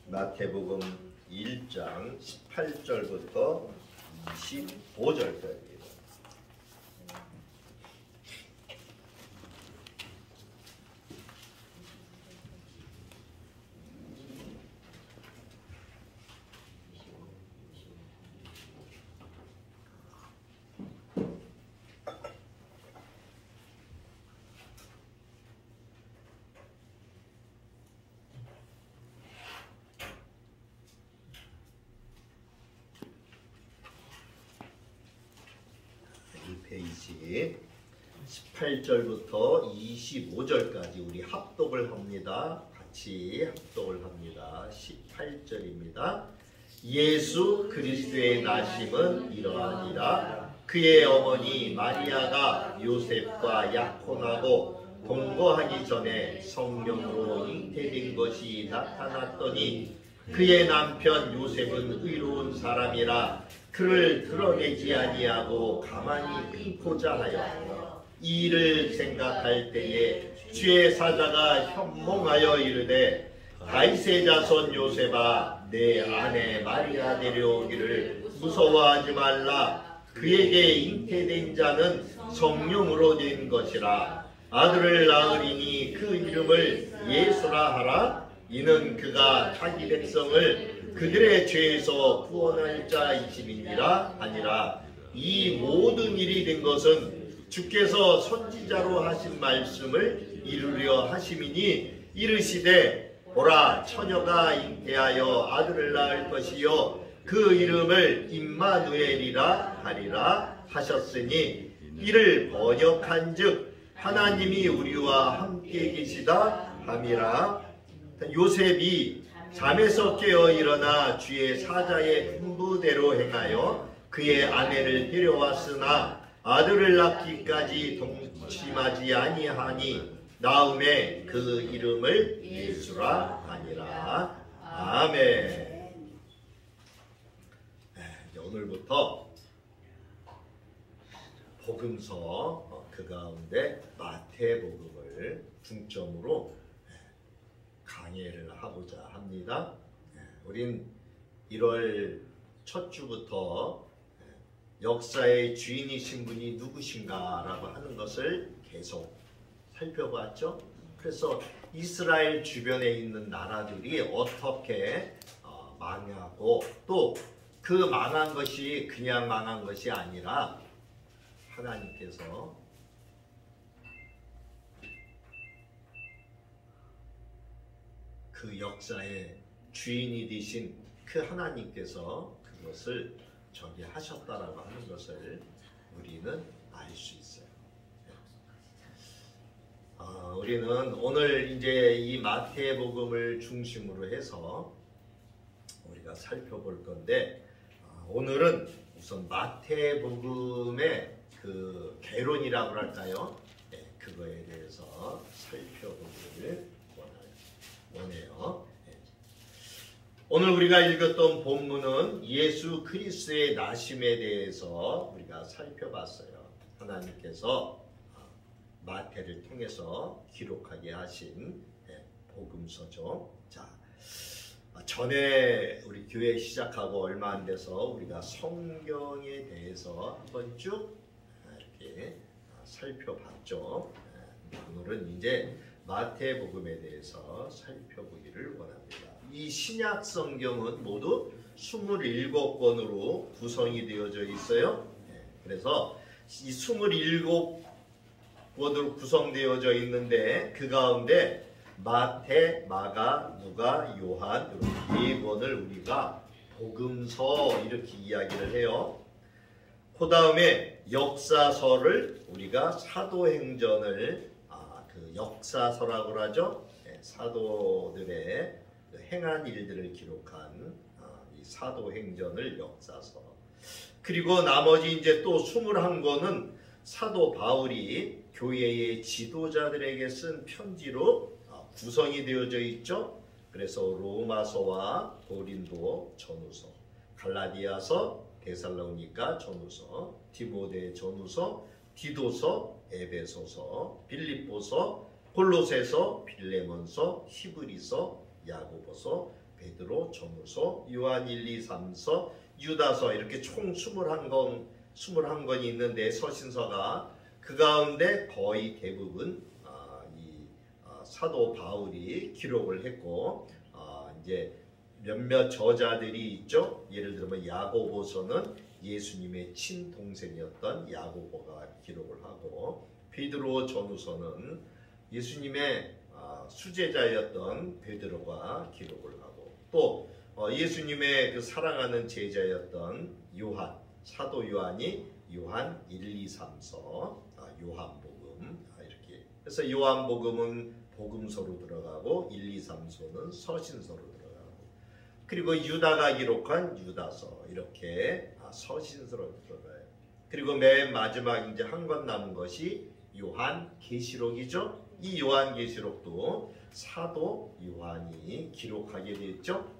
마태복음 1장 18절부터 25절까지. 페이지 18절부터 25절까지 우리 합독을 합니다. 같이 합독을 합니다. 18절입니다. 예수 그리스도의 나심은 이러하니라. 그의 어머니 마리아가 요셉과 약혼하고 동거하기 전에 성령으로 잉태된 것이 나타났더니 그의 남편 요셉은 의로운 사람이라 그를 드러내지 아니하고 가만히 끊고자 하여 이 일을 생각할 때에 주의 사자가 현몽하여 이르되 다윗의 자손 요셉아 내 아내 마리아 데려오기를 무서워하지 말라. 그에게 잉태된 자는 성령으로 된 것이라. 아들을 낳으리니 그 이름을 예수라 하라. 이는 그가 자기 백성을 그들의 죄에서 구원할 자이심이니라 하니라. 이 모든 일이 된 것은 주께서 선지자로 하신 말씀을 이루려 하심이니 이르시되 보라 처녀가 잉태하여 아들을 낳을 것이요 그 이름을 임마누엘이라 하리라 하셨으니 이를 번역한즉 하나님이 우리와 함께 계시다 함이라. 요셉이 잠에서 깨어 일어나 주의 사자의 분부대로 행하여 그의 아내를 데려왔으나 아들을 낳기까지 동침하지 아니하니 나음에 그 이름을 예수라 하니라. 아멘. 오늘부터 복음서 그 가운데 마태복음을 중점으로 강의를 하고자 합니다. 우린 1월 첫 주부터 역사의 주인이신 분이 누구신가라고 하는 것을 계속 살펴봤죠. 그래서 이스라엘 주변에 있는 나라들이 어떻게 망하고 또 그 망한 것이 그냥 망한 것이 아니라 하나님께서 그 역사의 주인이 되신 그 하나님께서 그것을 저기 하셨다라고 하는 것을 우리는 알 수 있어요. 우리는 오늘 이제 이 마태복음을 중심으로 해서 우리가 살펴볼 건데 오늘은 우선 마태복음의 그 개론이라고 할까요? 그거에 대해서 살펴보기를 원해요. 오늘 우리가 읽었던 본문은 예수 그리스도의 나심에 대해서 우리가 살펴봤어요. 하나님께서 마태를 통해서 기록하게 하신 복음서죠. 자, 전에 우리 교회 시작하고 얼마 안 돼서 우리가 성경에 대해서 한번 쭉 이렇게 살펴봤죠. 오늘은 이제 마태복음에 대해서 살펴보기를 원합니다. 이 신약 성경은 모두 27권으로 구성이 되어져 있어요. 그래서 이 27권으로 구성되어져 있는데 그 가운데 마태, 마가, 누가, 요한 이렇게 4권을 우리가 복음서 이렇게 이야기를 해요. 그 다음에 역사서를 우리가 사도행전을 그 역사서라고 하죠. 사도들의 행한 일들을 기록한 이 사도행전을 역사서. 그리고 나머지 이제 또 21권은 사도 바울이 교회의 지도자들에게 쓴 편지로 구성이 되어져 있죠. 그래서 로마서와 고린도 전후서, 갈라디아서, 데살로니가 전후서, 디모데 전후서, 디도서, 에베소서, 빌립보서, 골로새서, 빌레몬서, 히브리서, 야고보서, 베드로, 전후서, 요한 1, 2, 3서, 유다서 이렇게 총 21권이 있는데 서신서가 그 가운데 거의 대부분 사도 바울이 기록을 했고 이제 몇몇 저자들이 있죠. 예를 들면 야고보서는 예수님의 친동생이었던 야고보가 기록을 하고 베드로 전후서는 예수님의 수제자였던 베드로가 기록을 하고 또 예수님의 그 사랑하는 제자였던 요한, 사도 요한이 요한 1, 2, 3서, 요한복음 이렇게. 그래서 요한복음은 복음서로 들어가고 1, 2, 3서는 서신서로 들어가고 그리고 유다가 기록한 유다서 이렇게 서신서로 들어가요. 그리고 맨 마지막 이제 한 권 남은 것이 요한계시록이죠. 이 요한계시록도 사도 요한이 기록하게 됐죠.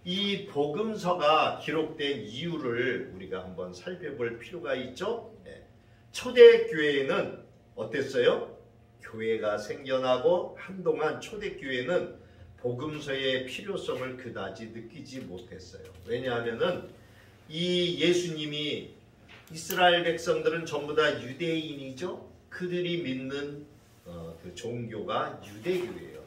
이 복음서가 기록된 이유를 우리가 한번 살펴볼 필요가 있죠. 초대교회는 어땠어요? 교회가 생겨나고 한동안 초대교회는 복음서의 필요성을 그다지 느끼지 못했어요. 왜냐하면은 이 예수님이 이스라엘 백성들은 전부 다 유대인이죠. 그들이 믿는 그 종교가 유대교예요.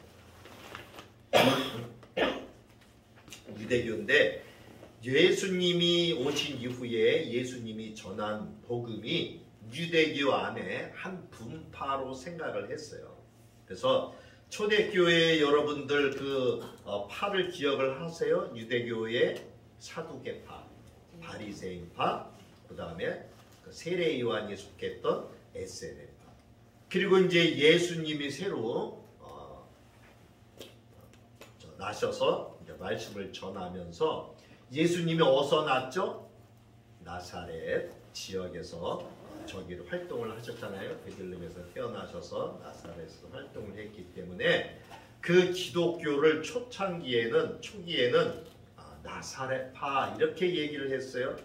유대교인데 예수님이 오신 이후에 예수님이 전한 복음이 유대교 안에 한 분파로 생각을 했어요. 그래서 초대교회 여러분들 그 파를 기억을 하세요. 유대교의 사두개파, 바리새인파, 그 다음에 세례 요한이 속했던 에세네파. 그리고 이제 예수님이 새로 나셔서 이제 말씀을 전하면서 예수님이 어디서 났죠? 나사렛 지역에서 저기로 활동을 하셨잖아요. 베들레헴에서 태어나셔서 나사렛에서 활동을 했기 때문에 그 기독교를 초기에는 나사렛파 이렇게 얘기를 했어요.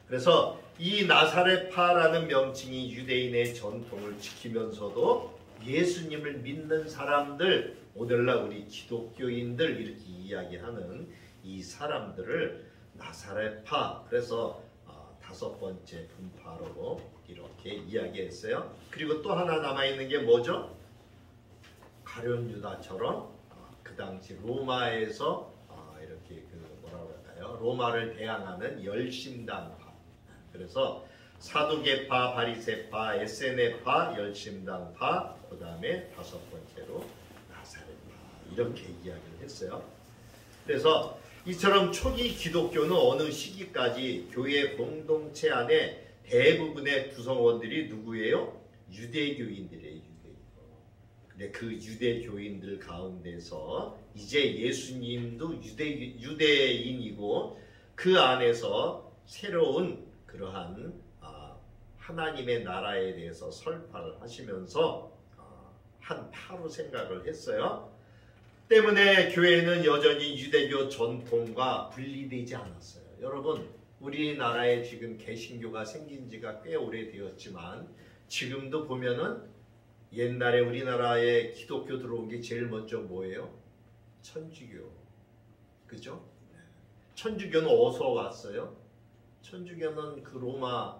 그래서 이 나사렛파라는 명칭이 유대인의 전통을 지키면서도 예수님을 믿는 사람들, 오늘날 우리 기독교인들 이렇게 이야기하는 이 사람들을 나사렛파, 그래서 5번째 분파로 이렇게 이야기했어요. 그리고 또 하나 남아있는 게 뭐죠? 가룟 유다처럼 그 당시 로마에서 이렇게 뭐라고 할까요? 로마를 대항하는 열심당파. 그래서 사두개파, 바리새파, 에세네파, 열심당파, 그 다음에 5번째로 나사렛파 이렇게 이야기를 했어요. 그래서 이처럼 초기 기독교는 어느 시기까지 교회 공동체 안에 대부분의 구성원들이 누구예요? 유대교인들이에요. 유대교. 근데 그 유대교인들 가운데서 이제 예수님도 유대인이고 그 안에서 새로운 그러한 하나님의 나라에 대해서 설파를 하시면서 한 파로 생각을 했어요. 때문에 교회는 여전히 유대교 전통과 분리되지 않았어요. 여러분, 우리나라에 지금 개신교가 생긴 지가 꽤 오래되었지만 지금도 보면은 옛날에 우리나라에 기독교 들어온 게 제일 먼저 뭐예요? 천주교. 그죠? 천주교는 어디서 왔어요? 천주교는 그 로마,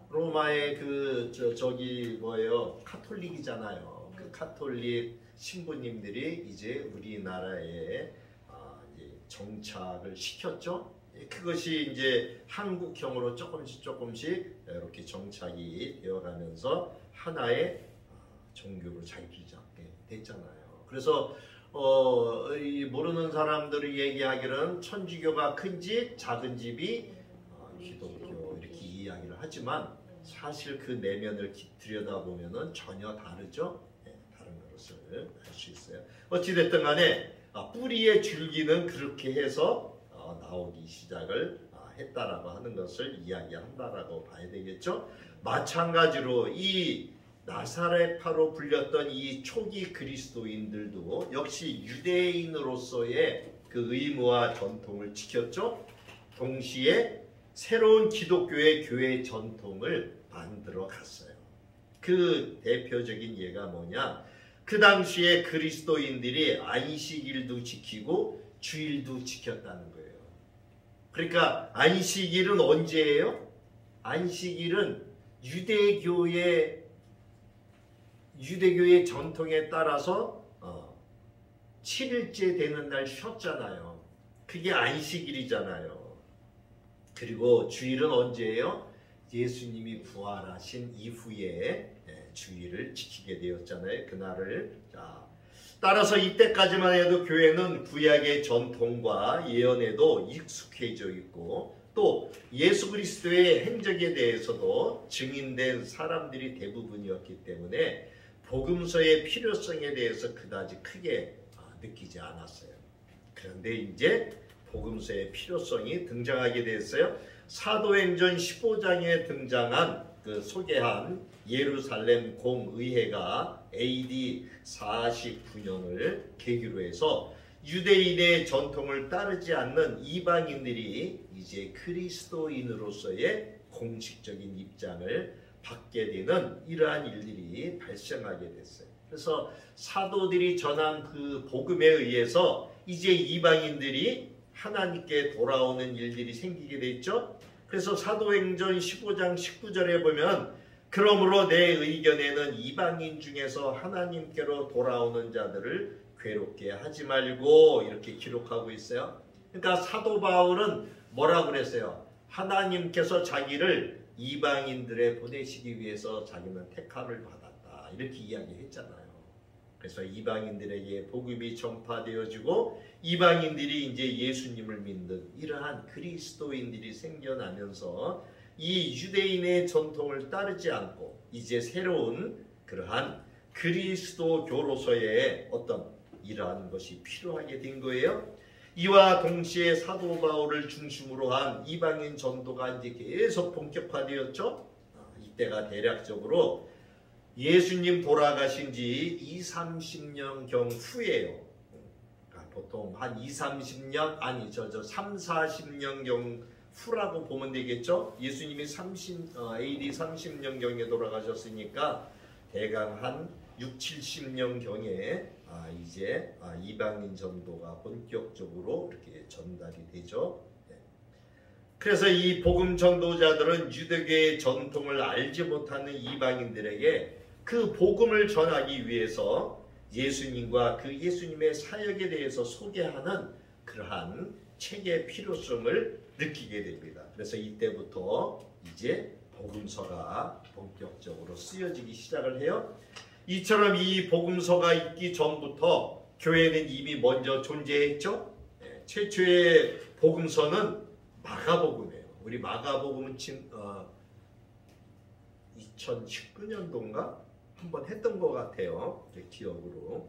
로마의 저기 뭐예요? 카톨릭이잖아요. 그 카톨릭 신부님들이 이제 우리나라에 이제 정착을 시켰죠. 그것이 이제 한국형으로 조금씩 이렇게 정착이 되어가면서 하나의 종교로 자리를 잡게 됐잖아요. 그래서 모르는 사람들이 얘기하기는 천주교가 큰 집, 작은 집이 기독교 이렇게 이야기를 하지만 사실 그 내면을 들여다보면 전혀 다르죠. 다른 것을 알 수 있어요. 어찌됐든 간에 뿌리의 줄기는 그렇게 해서 나오기 시작을 했다라고 하는 것을 이야기한다라고 봐야 되겠죠. 마찬가지로 이 나사렛파로 불렸던 이 초기 그리스도인들도 역시 유대인으로서의 그 의무와 전통을 지켰죠. 동시에 새로운 기독교의 교회 전통을 만들어 갔어요. 그 대표적인 예가 뭐냐? 그 당시에 그리스도인들이 안식일도 지키고 주일도 지켰다는 거예요. 그러니까 안식일은 언제예요? 안식일은 유대교의 전통에 따라서 7일째 되는 날 쉬었잖아요. 그게 안식일이잖아요. 그리고 주일은 언제예요? 예수님이 부활하신 이후에 주일을 지키게 되었잖아요. 그날을. 따라서 이때까지만 해도 교회는 구약의 전통과 예언에도 익숙해져 있고 또 예수 그리스도의 행적에 대해서도 증인된 사람들이 대부분이었기 때문에 복음서의 필요성에 대해서 그다지 크게 느끼지 않았어요. 그런데 이제 복음서의 필요성이 등장하게 됐어요. 사도행전 15장에 등장한 소개한 예루살렘 공의회가 AD 49년을 계기로 해서 유대인의 전통을 따르지 않는 이방인들이 이제 그리스도인으로서의 공식적인 입장을 받게 되는 이러한 일들이 발생하게 됐어요. 그래서 사도들이 전한 그 복음에 의해서 이제 이방인들이 하나님께 돌아오는 일들이 생기게 됐죠. 그래서 사도행전 15장 19절에 보면 그러므로 내 의견에는 이방인 중에서 하나님께로 돌아오는 자들을 괴롭게 하지 말고 이렇게 기록하고 있어요. 그러니까 사도 바울은 뭐라고 그랬어요? 하나님께서 자기를 이방인들에 보내시기 위해서 자기는 택함을 받았다. 이렇게 이야기했잖아요. 그래서 이방인들에게 복음이 전파되어지고 이방인들이 이제 예수님을 믿는 이러한 그리스도인들이 생겨나면서 이 유대인의 전통을 따르지 않고 이제 새로운 그러한 그리스도교로서의 어떤 이러한 것이 필요하게 된 거예요. 이와 동시에 사도 바울을 중심으로 한 이방인 전도가 이제 계속 본격화되었죠. 이때가 대략적으로 예수님 돌아가신 지 20-30년경 후예요. 보통 한 20-30년 아니 30-40년경 후라고 보면 되겠죠. 예수님이 AD 30년경에 돌아가셨으니까 대강 한 60-70년경에 이제 이방인 전도가 본격적으로 이렇게 전달이 되죠. 그래서 이 복음 전도자들은 유대교의 전통을 알지 못하는 이방인들에게 그 복음을 전하기 위해서 예수님과 그 예수님의 사역에 대해서 소개하는 그러한 책의 필요성을 느끼게 됩니다. 그래서 이때부터 이제 복음서가 본격적으로 쓰여지기 시작을 해요. 이처럼 이 복음서가 있기 전부터 교회는 이미 먼저 존재했죠. 최초의 복음서는 마가복음이에요. 우리 마가복음은 2019년도인가 한번 했던 것 같아요. 기억으로.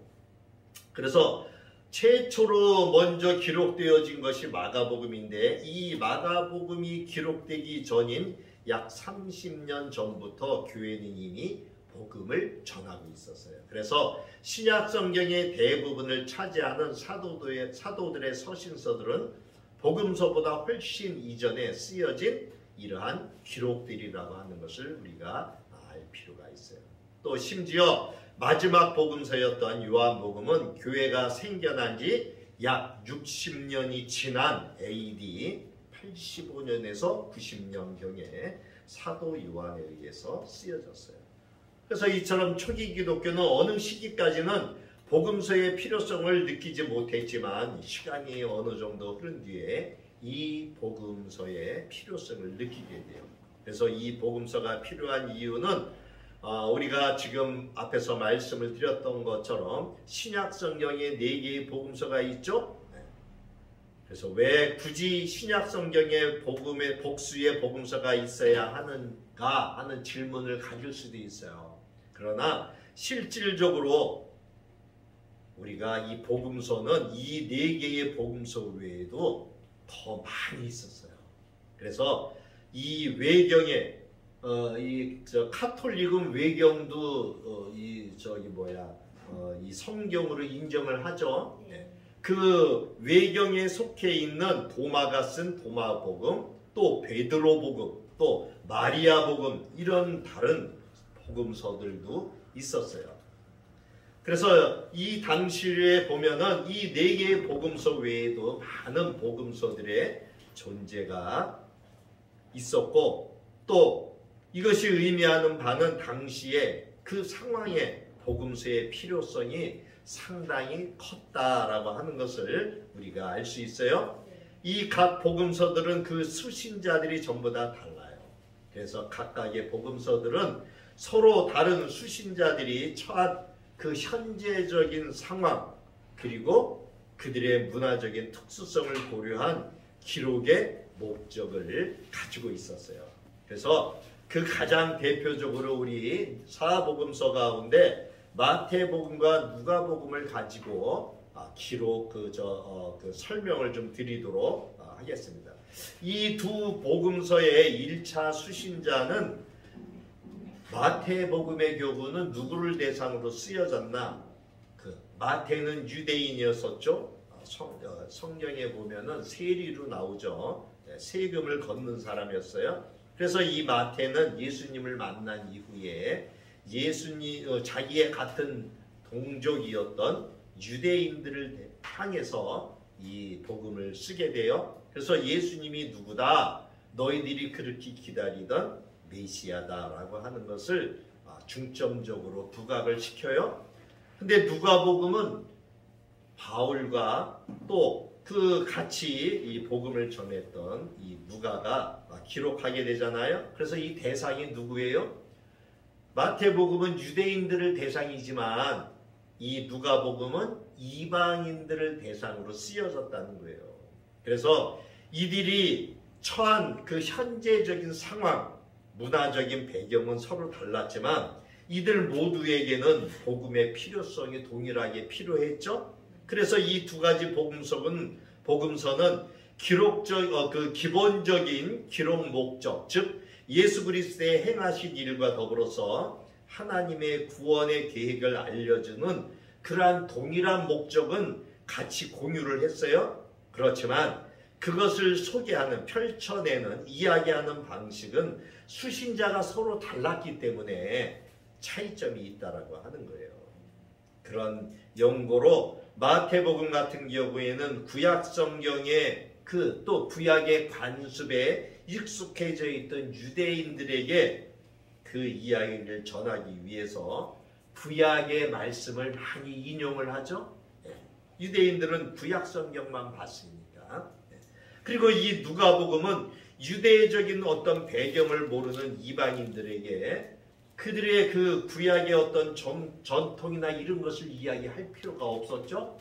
그래서 최초로 먼저 기록되어진 것이 마가복음인데 이 마가복음이 기록되기 전인 약 30년 전부터 교회는 이미 복음을 전하고 있었어요. 그래서 신약 성경의 대부분을 차지하는 사도들의 서신서들은 복음서보다 훨씬 이전에 쓰여진 이러한 기록들이라고 하는 것을 우리가 알 필요가 있어요. 또 심지어 마지막 복음서였던 요한복음은 교회가 생겨난 지 약 60년이 지난 AD 85년에서 90년경에 사도 요한에 의해서 쓰여졌어요. 그래서 이처럼 초기 기독교는 어느 시기까지는 복음서의 필요성을 느끼지 못했지만 시간이 어느 정도 흐른 뒤에 이 복음서의 필요성을 느끼게 돼요. 그래서 이 복음서가 필요한 이유는 우리가 지금 앞에서 말씀을 드렸던 것처럼 신약 성경에 4개의 복음서가 있죠. 그래서 왜 굳이 신약 성경에 복수의 복음서가 있어야 하는가 하는 질문을 가질 수도 있어요. 그러나 실질적으로 우리가 이 복음서는 이 4개의 복음서 외에도 더 많이 있었어요. 그래서 이 외경에 카톨릭은 외경도 이 성경으로 인정을 하죠. 그 외경에 속해 있는 도마가 쓴 도마복음, 또 베드로복음, 또 마리아복음 이런 다른 복음서들도 있었어요. 그래서 이 당시에 보면은 이 네 개의 복음서 외에도 많은 복음서들의 존재가 있었고, 또 이것이 의미하는 바는 당시에 그 상황의 복음서의 필요성이 상당히 컸다라고 하는 것을 우리가 알 수 있어요. 이 각 복음서들은 그 수신자들이 전부 다 달라요. 그래서 각각의 복음서들은 서로 다른 수신자들이 처한 그 현재적인 상황, 그리고 그들의 문화적인 특수성을 고려한 기록의 목적을 가지고 있었어요. 그래서 그 가장 대표적으로 우리 사복음서 가운데 마태복음과 누가복음을 가지고 기록 그 설명을 좀 드리도록 하겠습니다. 이 두 복음서의 1차 수신자는 마태복음의 경우는 누구를 대상으로 쓰여졌나? 마태는 유대인이었었죠. 성경에 보면은 세리로 나오죠. 세금을 걷는 사람이었어요. 그래서 이 마태는 예수님을 만난 이후에 자기의 같은 동족이었던 유대인들을 향해서 이 복음을 쓰게 돼요. 그래서 예수님이 누구다? 너희들이 그렇게 기다리던 메시아다라고 하는 것을 중점적으로 부각을 시켜요. 근데 누가복음은 바울과 또 그 같이 이 복음을 전했던 이 누가가 기록하게 되잖아요. 그래서 이 대상이 누구예요? 마태복음은 유대인들을 대상이지만 이 누가복음은 이방인들을 대상으로 쓰여졌다는 거예요. 그래서 이들이 처한 그 현재적인 상황, 문화적인 배경은 서로 달랐지만 이들 모두에게는 복음의 필요성이 동일하게 필요했죠. 그래서 이 두 가지 복음서는 기록적 기본적인 기록 목적, 즉 예수 그리스도의 행하신 일과 더불어서 하나님의 구원의 계획을 알려주는 그러한 동일한 목적은 같이 공유를 했어요. 그렇지만 그것을 소개하는, 펼쳐내는, 이야기하는 방식은 수신자가 서로 달랐기 때문에 차이점이 있다라고 하는 거예요. 그런 연고로 마태복음 같은 경우에는 구약 성경의 또 구약의 관습에 익숙해져 있던 유대인들에게 그 이야기를 전하기 위해서 구약의 말씀을 많이 인용을 하죠. 유대인들은 구약 성경만 봤으니까. 그리고 이 누가복음은 유대적인 어떤 배경을 모르는 이방인들에게 그들의 그 구약의 어떤 전통이나 이런 것을 이야기할 필요가 없었죠.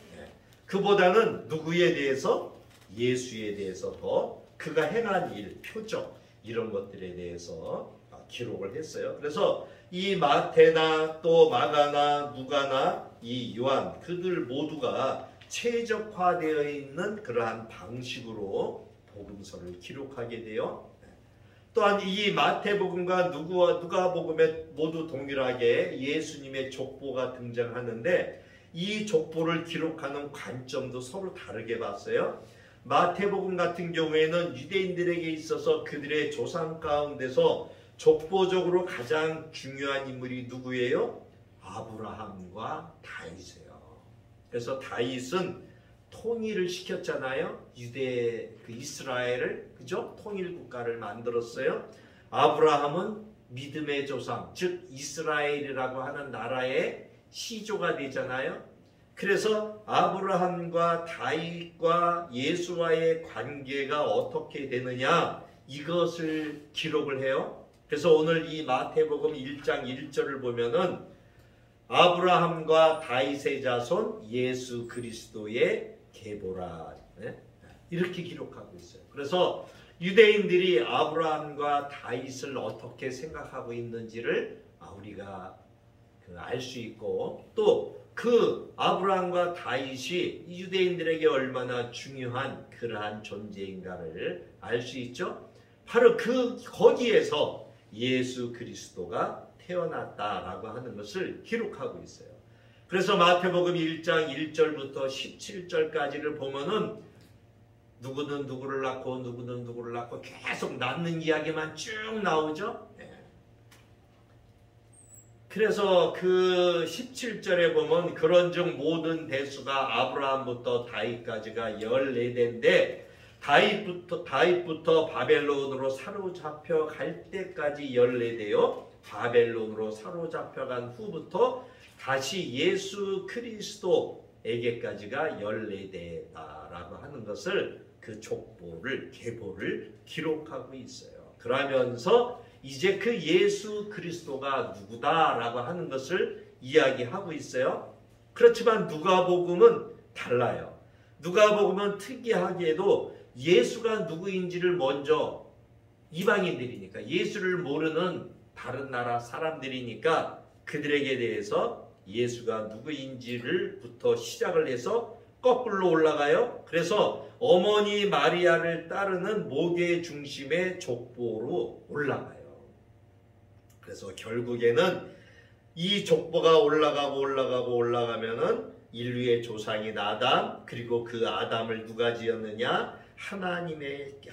그보다는 누구에 대해서? 예수에 대해서 더 그가 행한 일, 표적 이런 것들에 대해서 기록을 했어요. 그래서 이 마태나 또 마가나 누가나 이 요한 그들 모두가 최적화되어 있는 그러한 방식으로 복음서를 기록하게 돼요. 또한 이 마태복음과 누가복음에 모두 동일하게 예수님의 족보가 등장하는데 이 족보를 기록하는 관점도 서로 다르게 봤어요. 마태복음 같은 경우에는 유대인들에게 있어서 그들의 조상 가운데서 족보적으로 가장 중요한 인물이 누구예요? 아브라함과 다윗이에요. 그래서 다윗은 통일을 시켰잖아요. 이스라엘을, 그죠? 통일 국가를 만들었어요. 아브라함은 믿음의 조상, 즉 이스라엘이라고 하는 나라의 시조가 되잖아요. 그래서 아브라함과 다윗과 예수와의 관계가 어떻게 되느냐, 이것을 기록을 해요. 그래서 오늘 이 마태복음 1장 1절을 보면은 아브라함과 다윗의 자손 예수 그리스도의 계보라, 이렇게 기록하고 있어요. 그래서 유대인들이 아브라함과 다윗을 어떻게 생각하고 있는지를 우리가 알 수 있고, 또 그 아브라함과 다윗이 유대인들에게 얼마나 중요한 그러한 존재인가를 알 수 있죠. 바로 거기에서 예수 그리스도가 태어났다라고 하는 것을 기록하고 있어요. 그래서 마태복음 1장 1절부터 17절까지를 보면은 누구는 누구를 낳고 누구는 누구를 낳고 계속 낳는 이야기만 쭉 나오죠. 그래서 그 17절에 보면 그런즉 모든 대수가 아브라함부터 다윗까지가 14대인데 다윗부터 바벨론으로 사로잡혀 갈 때까지 14대요. 바벨론으로 사로잡혀간 후부터 다시 예수 그리스도에게까지가 14대다라고 하는 것을 그 족보를 계보를 기록하고 있어요. 그러면서 이제 그 예수 그리스도가 누구다라고 하는 것을 이야기하고 있어요. 그렇지만 누가복음은 달라요. 누가복음은 특이하게도 예수가 누구인지를 먼저 이방인들이니까 예수를 모르는 다른 나라 사람들이니까 그들에게 대해서 예수가 누구인지를부터 시작을 해서 거꾸로 올라가요. 그래서 어머니 마리아를 따르는 모계 중심의 족보로 올라가요. 그래서 결국에는 이 족보가 올라가면은 인류의 조상인 아담, 그리고 그 아담을 누가 지었느냐?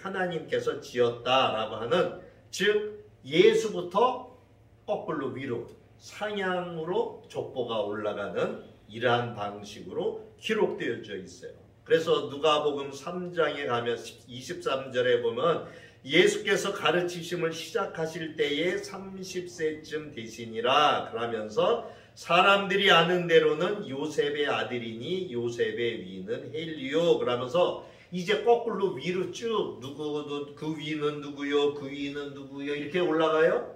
하나님께서 지었다라고 하는, 즉 예수부터 거꾸로 위로 상향으로 족보가 올라가는 이러한 방식으로 기록되어져 있어요. 그래서 누가복음 3장에 가면 23절에 보면 예수께서 가르치심을 시작하실 때에 30세쯤 되시니라 그러면서 사람들이 아는 대로는 요셉의 아들이니 요셉의 위는 헬리오 그러면서 이제 거꾸로 위로 쭉 그 위는 누구요? 그 위는 누구요? 이렇게 올라가요.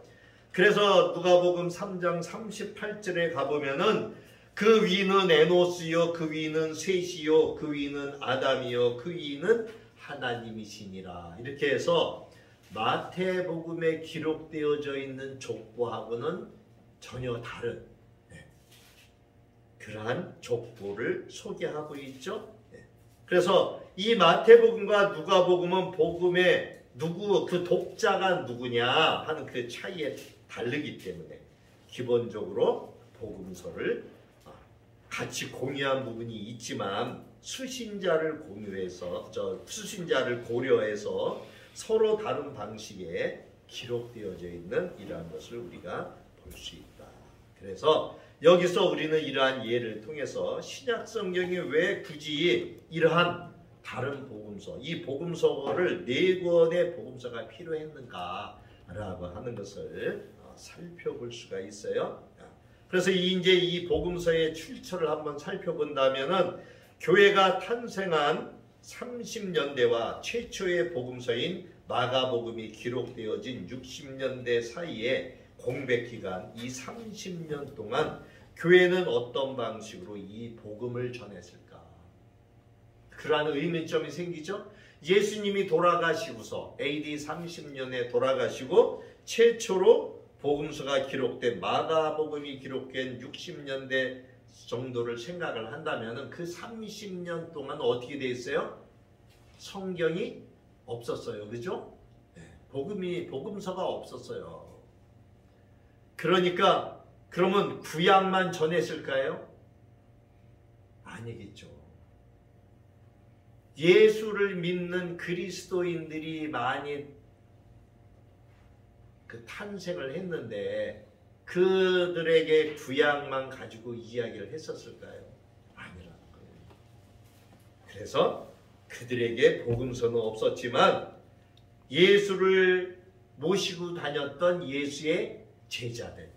그래서 누가복음 3장 38절에 가보면은 그 위는 에노스요, 그 위는 셋이요, 그 위는 아담이요, 그 위는 하나님이시니라. 이렇게 해서 마태복음에 기록되어져 있는 족보하고는 전혀 다른 그러한 족보를 소개하고 있죠. 그래서 이 마태복음과 누가복음은 복음의 그 독자가 누구냐 하는 그 차이에 다르기 때문에 기본적으로 복음서를 같이 공유한 부분이 있지만 수신자를 고려해서 서로 다른 방식의 기록되어져 있는 이러한 것을 우리가 볼 수 있다. 그래서 여기서 우리는 이러한 예를 통해서 신약 성경이 왜 굳이 이러한 다른 복음서, 이 복음서를 4권의 복음서가 필요했는가라고 하는 것을 살펴볼 수가 있어요. 그래서 이제 이 복음서의 출처를 한번 살펴본다면은 교회가 탄생한 30년대와 최초의 복음서인 마가복음이 기록되어진 60년대 사이에 공백기간 이 30년 동안 교회는 어떤 방식으로 이 복음을 전했을까? 그러한 의문점이 생기죠. 예수님이 돌아가시고서 AD 30년에 돌아가시고 최초로 복음서가 기록된 마가복음이 기록된 60년대 정도를 생각을 한다면 그 30년 동안 어떻게 돼 있어요? 성경이 없었어요. 그죠? 복음서가 없었어요. 그러니까 그러면 구약만 전했을까요? 아니겠죠. 예수를 믿는 그리스도인들이 많이 탄생을 했는데 그들에게 구약만 가지고 이야기를 했었을까요? 아니라는 거예요. 그래서 그들에게 복음서는 없었지만 예수를 모시고 다녔던 예수의 제자들,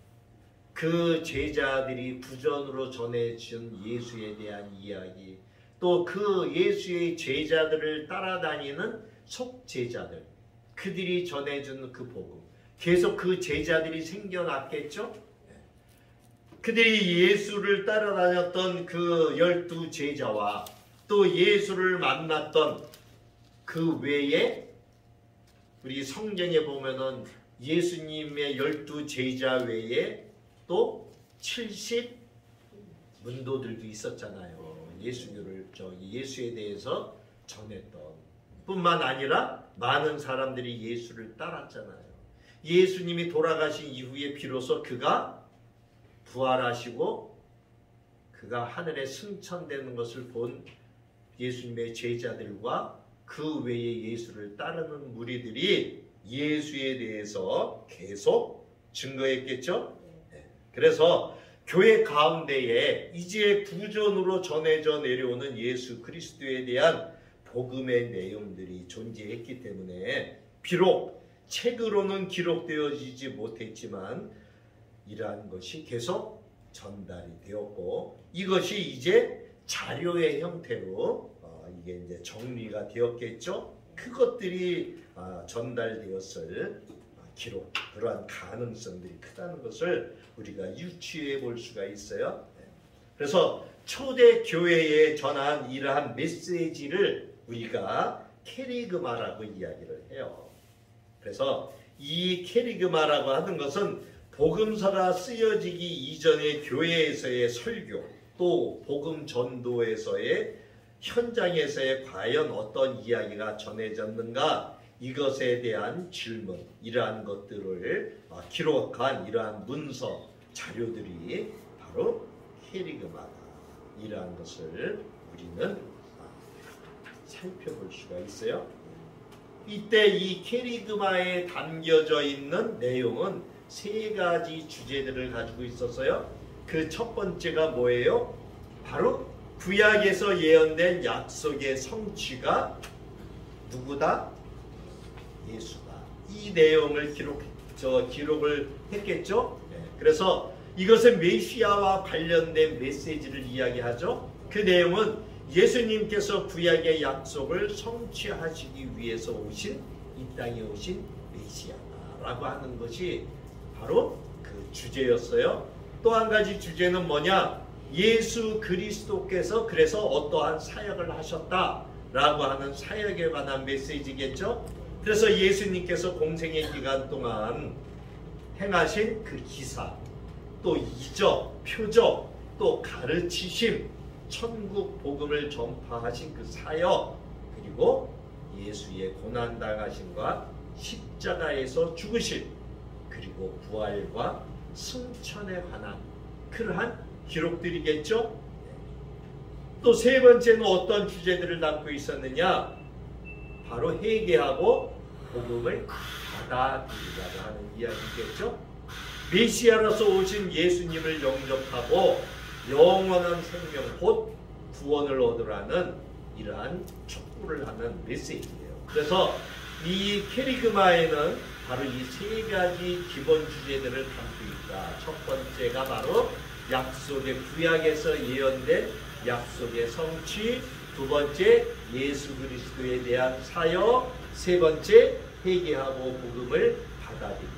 그 제자들이 구전으로 전해준 예수에 대한 이야기, 또 그 예수의 제자들을 따라다니는 속제자들, 그들이 전해준 그 복음, 계속 그 제자들이 생겨났겠죠? 그들이 예수를 따라다녔던 그 12제자와 또 예수를 만났던 그 외에 우리 성경에 보면은 예수님의 12제자 외에 또 70 문도들도 있었잖아요. 예수에 대해서 전했던 뿐만 아니라 많은 사람들이 예수를 따랐잖아요. 예수님이 돌아가신 이후에 비로소 그가 부활하시고 그가 하늘에 승천되는 것을 본 예수님의 제자들과 그 외에 예수를 따르는 무리들이 예수에 대해서 계속 증거했겠죠? 그래서 교회 가운데에 이제 구전으로 전해져 내려오는 예수 그리스도에 대한 복음의 내용들이 존재했기 때문에 비록 책으로는 기록되어지지 못했지만 이러한 것이 계속 전달이 되었고 이것이 이제 자료의 형태로 이게 이제 정리가 되었겠죠. 그것들이 전달되었을 기록, 그러한 가능성들이 크다는 것을 우리가 유추해 볼 수가 있어요. 그래서 초대 교회에 전한 이러한 메시지를 우리가 캐리그마라고 이야기를 해요. 그래서 이 캐리그마라고 하는 것은 복음서가 쓰여지기 이전의 교회에서의 설교, 또 복음 전도에서의 현장에서의 과연 어떤 이야기가 전해졌는가, 이것에 대한 질문, 이러한 것들을 기록한 이러한 문서, 자료들이 바로 캐리그마다. 이러한 것을 우리는 살펴볼 수가 있어요. 이때 이 캐리그마에 담겨져 있는 내용은 세 가지 주제들을 가지고 있었어요. 그 첫 번째가 뭐예요? 바로 구약에서 예언된 약속의 성취가 누구다? 예수다. 이 내용을 기록을 했겠죠. 그래서 이것은 메시아와 관련된 메시지를 이야기하죠. 그 내용은 예수님께서 구약의 약속을 성취하시기 위해서 오신, 이 땅에 오신 메시아라고 하는 것이 바로 그 주제였어요. 또 한 가지 주제는 뭐냐? 예수 그리스도께서 그래서 어떠한 사역을 하셨다라고 하는 사역에 관한 메시지겠죠. 그래서 예수님께서 공생의 기간 동안 행하신 그 기사, 또 이적, 표적, 또 가르치심, 천국 복음을 전파하신 그 사역, 그리고 예수의 고난당하심과 십자가에서 죽으심, 그리고 부활과 승천에 관한 그러한 기록들이겠죠. 또 세 번째는 어떤 주제들을 담고 있었느냐? 바로 회개하고 복음을 받아들이라고 하는 이야기겠죠. 메시아로서 오신 예수님을 영접하고 영원한 생명 곧 구원을 얻으라는 이러한 촉구를 하는 메시지예요. 그래서 이 캐리그마에는 바로 이 세 가지 기본 주제들을 담고 있다. 첫 번째가 바로 약속의 구약에서 예언된 약속의 성취, 두 번째 예수 그리스도에 대한 사역, 세 번째 회개하고 복음을 받아들이다.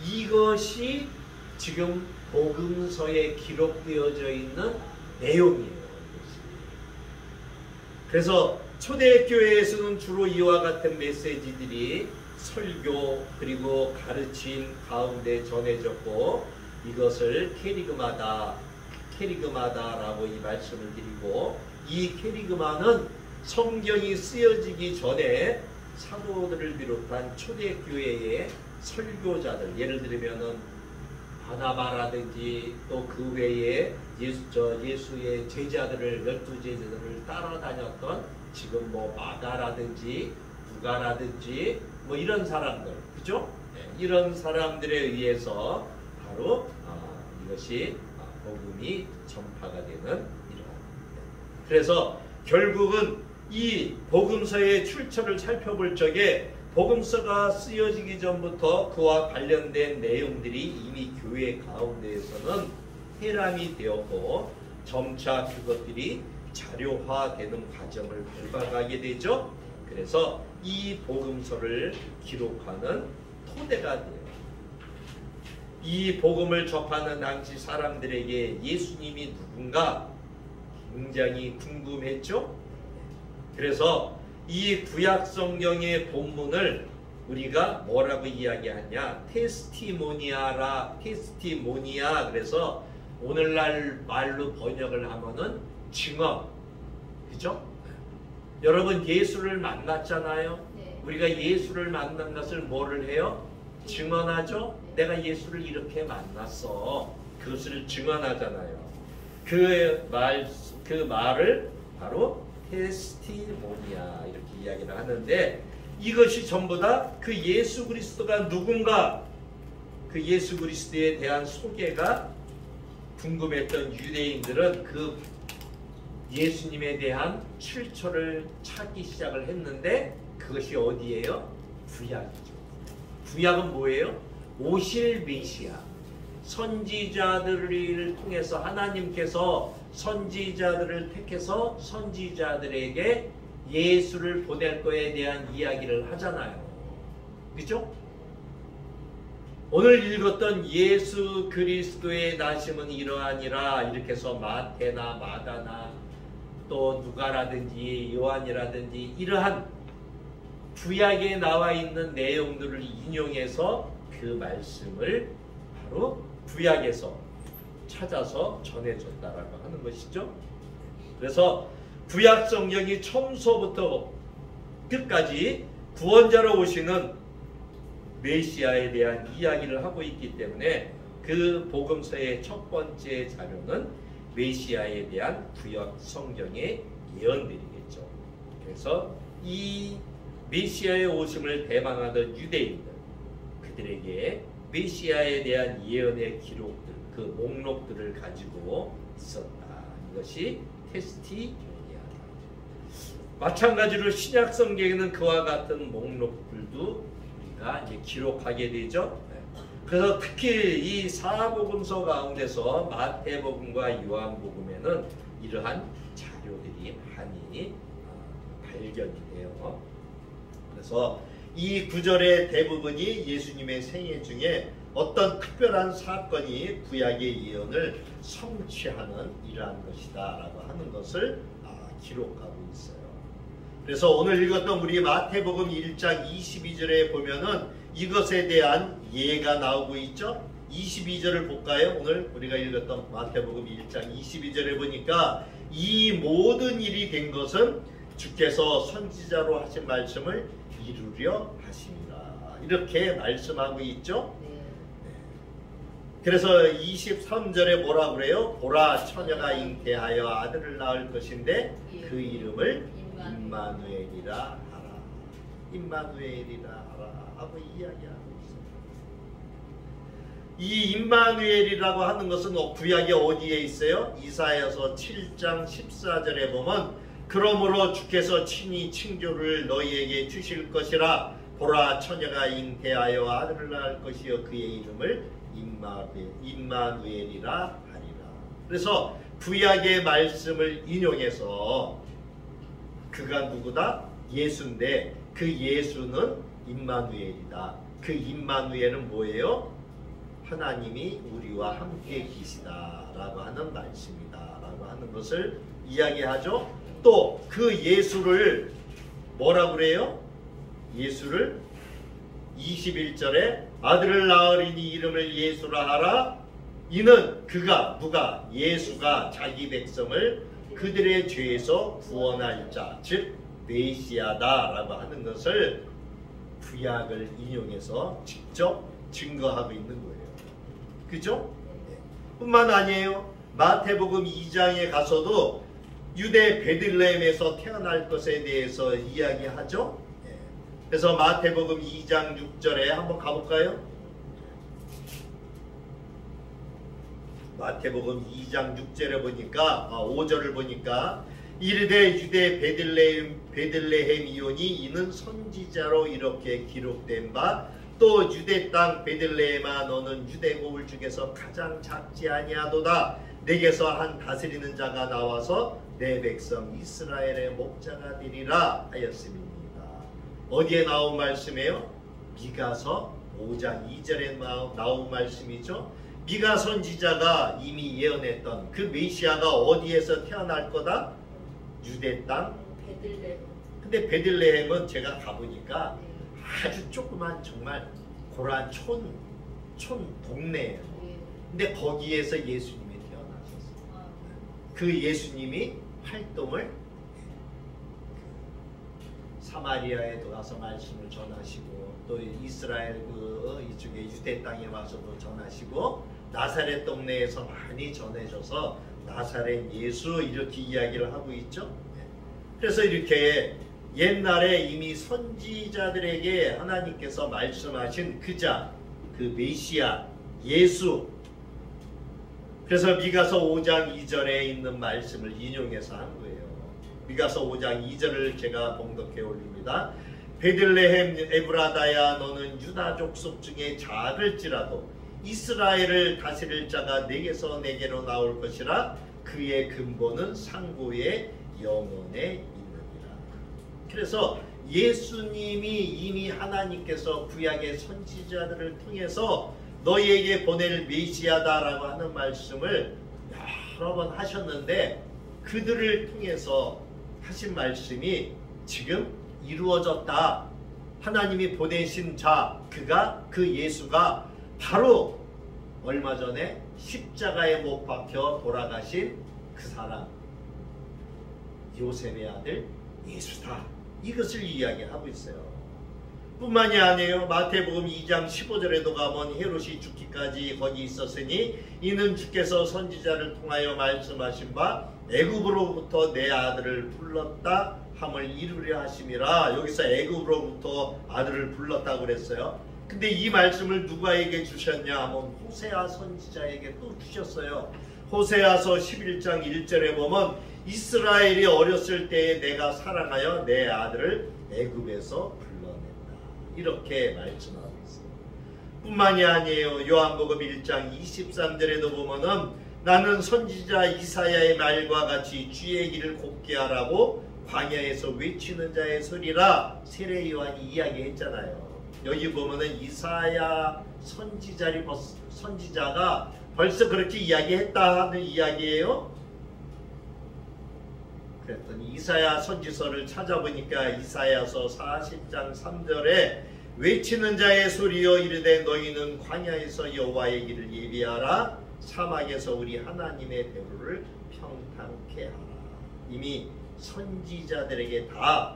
이것이 지금 복음서에 기록되어져 있는 내용이에요. 그래서 초대교회에서는 주로 이와 같은 메시지들이 설교 그리고 가르침 가운데 전해졌고, 이것을 캐리그마다라고 이 말씀을 드리고, 이 캐리그마는 성경이 쓰여지기 전에 사도들을 비롯한 초대교회의 설교자들, 예를 들면은 바나바라든지 또 그 외에 예수의 제자들을, 12제자들을 따라다녔던 지금 뭐 마가라든지 누가라든지 뭐 이런 사람들, 그죠? 이런 사람들에 의해서 바로 이것이 복음이 전파가 되는 이러한. 그래서 결국은 이 복음서의 출처를 살펴볼 적에 복음서가 쓰여지기 전부터 그와 관련된 내용들이 이미 교회 가운데에서는 해람이 되었고, 점차 그것들이 자료화되는 과정을 밟아가게 되죠. 그래서 이 복음서를 기록하는 토대가 돼요. 이 복음을 접하는 당시 사람들에게 예수님이 누군가 굉장히 궁금했죠. 그래서 이 구약 성경의 본문을 우리가 뭐라고 이야기하냐? 테스티모니아. 그래서 오늘날 말로 번역을 하면은 증언. 그죠? 여러분 예수를 만났잖아요. 네. 우리가 예수를 만난 것을 뭐를 해요? 증언하죠. 네. 내가 예수를 이렇게 만났어. 그것을 증언하잖아요. 그 말을 바로 테스티모니아 이렇게 이야기를 하는데, 이것이 전부 다 그 예수 그리스도가 누군가, 그 예수 그리스도에 대한 소개가 궁금했던 유대인들은 그 예수님에 대한 출처를 찾기 시작을 했는데 그것이 어디예요? 구약이죠. 구약은 뭐예요? 오실 메시아, 선지자들을 통해서 하나님께서 선지자들을 택해서 선지자들에게 예수를 보낼 거에 대한 이야기를 하잖아요. 그죠? 오늘 읽었던 예수 그리스도의 나심은 이러하니라 이렇게 해서 마태나 마다나 또 누가라든지 요한이라든지 이러한 구약에 나와 있는 내용들을 인용해서 그 말씀을 바로 구약에서 찾아서 전해줬다라고 하는 것이죠. 그래서 구약 성경이 처음서부터 끝까지 구원자로 오시는 메시아에 대한 이야기를 하고 있기 때문에 그 복음서의 첫 번째 자료는 메시아에 대한 구약 성경의 예언들이겠죠. 그래서 이 메시아의 오심을 대망하던 유대인들, 그들에게 메시아에 대한 예언의 기록들, 그 목록들을 가지고 있었다. 이것이 테스티모니아다. 마찬가지로 신약 성경에는 그와 같은 목록들도 우리가 이제 기록하게 되죠. 그래서 특히 이 사복음서 가운데서 마태복음과 요한복음에는 이러한 자료들이 많이 발견이 돼요. 그래서 이 구절의 대부분이 예수님의 생애 중에 어떤 특별한 사건이 구약의 예언을 성취하는 이러한 것이다 라고 하는 것을 기록하고 있어요. 그래서 오늘 읽었던 우리 마태복음 1장 22절에 보면은 이것에 대한 예가 나오고 있죠. 22절을 볼까요? 오늘 우리가 읽었던 마태복음 1장 22절에 보니까 이 모든 일이 된 것은 주께서 선지자로 하신 말씀을 이루려 하심이라. 이렇게 말씀하고 있죠. 그래서 23절에 뭐라 그래요? 보라 처녀가 잉태하여 아들을 낳을 것인데 그 이름을 임마누엘이라 하라. 임마누엘이라 하라 하고 이야기하고 있어요. 이 임마누엘이라고 하는 것은 구약에 어디에 있어요? 이사야서 7장 14절에 보면 그러므로 주께서 친히 칭조를 너희에게 주실 것이라. 보라 처녀가 잉태하여 아들을 낳을 것이요 그의 이름을 임마누엘이라 하리라. 그래서 구약의 말씀을 인용해서 그가 누구다? 예수인데 그 예수는 임마누엘이다. 그 임마누엘은 뭐예요? 하나님이 우리와 함께 계시다라고 하는 말씀이다라고 하는 것을 이야기하죠. 또 그 예수를 뭐라고 그래요? 예수를 21절에 아들을 낳으리니 이름을 예수라 하라. 이는 그가 누가 예수가 자기 백성을 그들의 죄에서 구원할 자, 즉 메시아다라고 하는 것을 구약을 인용해서 직접 증거하고 있는 거예요. 그죠? 뿐만 아니에요. 마태복음 2장에 가서도 유대 베들레헴에서 태어날 것에 대해서 이야기하죠. 그래서 마태복음 2장 6절에 한번 가볼까요? 마태복음 2장 6절에 보니까 5절을 보니까 이르되 유대 베들레헴 이오니 이는 선지자로 이렇게 기록된 바 또 유대 땅 베들레헴아 너는 유대 고을 중에서 가장 작지 아니하도다. 내게서 한 다스리는 자가 나와서 내 백성 이스라엘의 목자가 되리라 하였음입니다. 어디에 나온 말씀이에요? 미가서 5장 2절에 나온 말씀이죠. 미가 선지자가 이미 예언했던 그 메시아가 어디에서 태어날 거다? 유대 땅 베들레헴. 근데 베들레헴은 제가 가보니까 아주 조그만 정말 고란 촌 동네예요. 근데 거기에서 예수님이 태어나셨어요. 그 예수님이 활동을 사마리아에 들어가서 말씀을 전하시고 또 이스라엘 이쪽에 유대 땅에 와서도 전하시고 나사렛 동네에서 많이 전해져서 나사렛 예수 이렇게 이야기를 하고 있죠. 그래서 이렇게 옛날에 이미 선지자들에게 하나님께서 말씀하신 그 자, 그 메시아 예수. 그래서 미가서 5장 2절에 있는 말씀을 인용해서 한 거예요. 미가서 5장 2절을 제가 봉독해 올립니다. 베들레헴 에브라다야, 너는 유다 족속 중에 작을지라도 이스라엘을 다스릴 자가 내게서 내게로 나올 것이라. 그의 근본은 상고의 영원에 있느니라. 그래서 예수님이 이미 하나님께서 구약의 선지자들을 통해서 너희에게 보낼 메시아다라고 하는 말씀을 여러 번 하셨는데, 그들을 통해서 하신 말씀이 지금 이루어졌다. 하나님이 보내신 자, 그 예수가 바로 얼마 전에 십자가에 못 박혀 돌아가신 그 사람, 요셉의 아들 예수다. 이것을 이야기하고 있어요. 뿐만이 아니에요. 마태복음 2장 15절에도 가면 헤롯이 죽기까지 거기 있었으니 이는 주께서 선지자를 통하여 말씀하신 바 애굽으로부터 내 아들을 불렀다 함을 이루려 하심이라. 여기서 애굽으로부터 아들을 불렀다고 그랬어요. 근데 이 말씀을 누구에게 주셨냐 하면 호세아 선지자에게 또 주셨어요. 호세아서 11장 1절에 보면 이스라엘이 어렸을 때에 내가 사랑하여 내 아들을 애굽에서 불러냈다. 이렇게 말씀하고 있어요. 뿐만이 아니에요. 요한복음 1장 23절에도 보면은 나는 선지자 이사야의 말과 같이 주의 길을 곱게 하라고 광야에서 외치는 자의 소리라 세례 요한이 이야기했잖아요. 여기 보면은 이사야 선지자가 벌써 그렇게 이야기했다 하는 이야기예요. 그랬더니 이사야 선지서를 찾아보니까 이사야서 40장 3절에 외치는 자의 소리여 이르되 너희는 광야에서 여호와의 길을 예비하라. 사막에서 우리 하나님의 대로를 평탄케 하라. 이미 선지자들에게 다